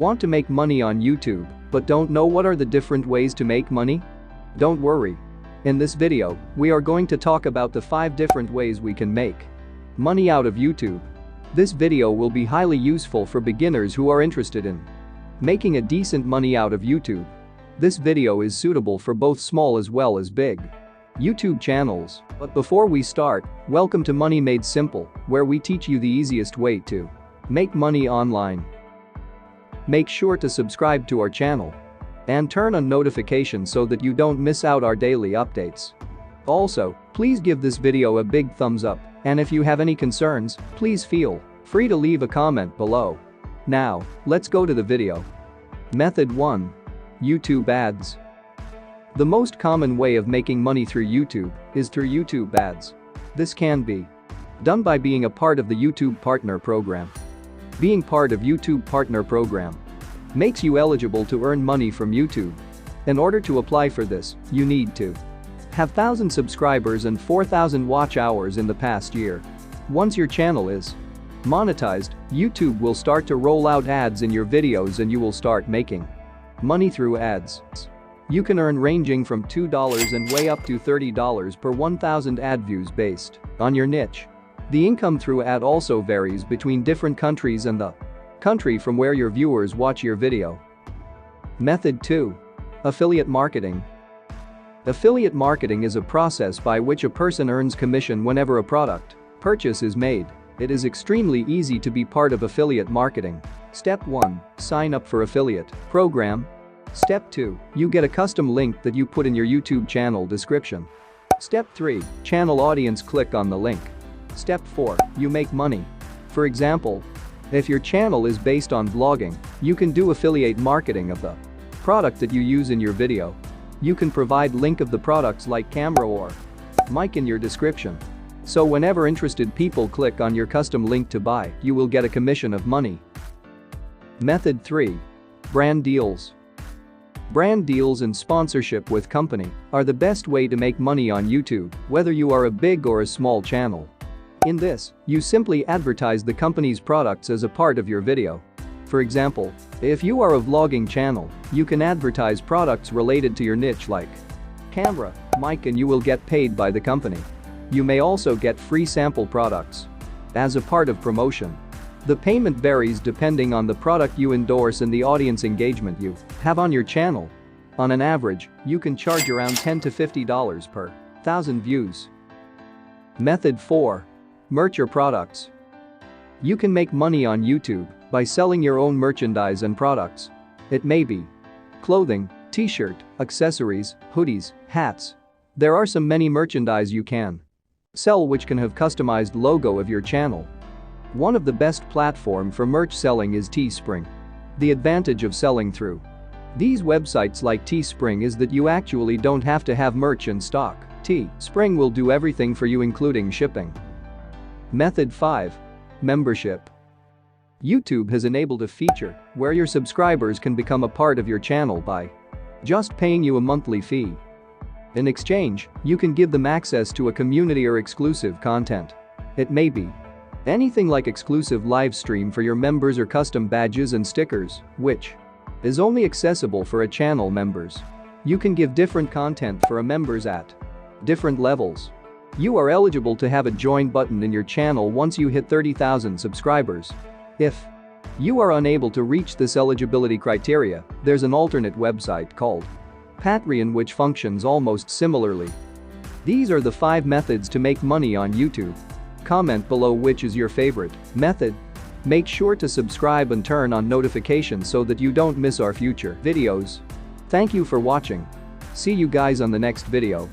Want to make money on YouTube, but don't know what are the different ways to make money? Don't worry. In this video, we are going to talk about the 5 different ways we can make money out of YouTube. This video will be highly useful for beginners who are interested in making a decent money out of YouTube. This video is suitable for both small as well as big YouTube channels. But before we start, welcome to Money Made Simple, where we teach you the easiest way to make money online. Make sure to subscribe to our channel and turn on notifications so that you don't miss out our daily updates. Also, please give this video a big thumbs up, and if you have any concerns, please feel free to leave a comment below. Now, let's go to the video. Method 1. YouTube ads. The most common way of making money through YouTube is through YouTube ads. This can be done by being a part of the YouTube Partner Program. Being part of YouTube Partner Program makes you eligible to earn money from YouTube. In order to apply for this, you need to have 1,000 subscribers and 4,000 watch hours in the past year. Once your channel is monetized, YouTube will start to roll out ads in your videos and you will start making money through ads. You can earn ranging from $2 and way up to $30 per 1,000 ad views based on your niche. The income through ad also varies between different countries and the country from where your viewers watch your video. Method 2. Affiliate marketing. Affiliate marketing is a process by which a person earns commission whenever a product purchase is made. It is extremely easy to be part of affiliate marketing. Step 1. Sign up for affiliate program. Step 2. You get a custom link that you put in your YouTube channel description. Step 3. Channel audience click on the link. Step 4. You make money. For example, if your channel is based on vlogging, you can do affiliate marketing of the product that you use in your video. You can provide link of the products like camera or mic in your description. So whenever interested people click on your custom link to buy, you will get a commission of money. Method 3. Brand deals. Brand deals and sponsorship with company are the best way to make money on YouTube, whether you are a big or a small channel. In this, you simply advertise the company's products as a part of your video. For example, if you are a vlogging channel, you can advertise products related to your niche like camera, mic, and you will get paid by the company. You may also get free sample products as a part of promotion. The payment varies depending on the product you endorse and the audience engagement you have on your channel. On an average, you can charge around $10 to $50 per 1,000 views. Method 4. Merch your products. You can make money on YouTube by selling your own merchandise and products. It may be clothing, t-shirt, accessories, hoodies, hats. There are many merchandise you can sell which can have customized logo of your channel. One of the best platform for merch selling is Teespring. The advantage of selling through these websites like Teespring is that you actually don't have to have merch in stock. Teespring will do everything for you including shipping. Method 5. Membership. YouTube has enabled a feature where your subscribers can become a part of your channel by just paying you a monthly fee. In exchange, you can give them access to a community or exclusive content. It may be anything like exclusive live stream for your members or custom badges and stickers, which is only accessible for a channel members. You can give different content for a members at different levels. You are eligible to have a join button in your channel once you hit 30,000 subscribers. If you are unable to reach this eligibility criteria, there's an alternate website called Patreon which functions almost similarly. These are the 5 methods to make money on YouTube. Comment below which is your favorite method. Make sure to subscribe and turn on notifications so that you don't miss our future videos. Thank you for watching. See you guys on the next video.